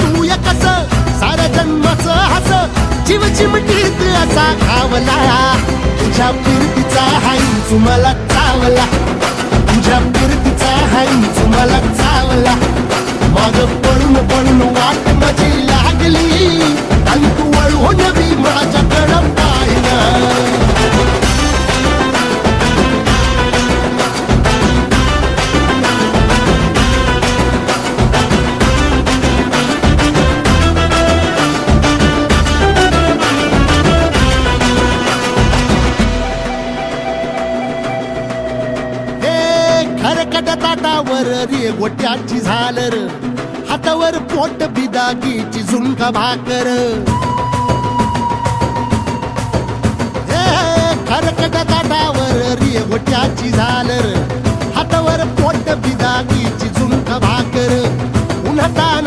तू एकच साऱ्या जन्माचं हस जीव चिमटीत असा खावला तुझ्या फिरतीचा हाईच मला चावला तुझ्या फिरतीचा हाईच मला चावला माग पळून पळून वाट माझी लागली आणि तू वळून बी माझ्याकडं पाहिलं ताटावर रे गोट्याची झालर हातावर पोट बिदागीची झुणका भाकर खरकट ताटावर रे गोट्याची झालर हातावर पोट बिदागीची झुणका भाकर उन्हाता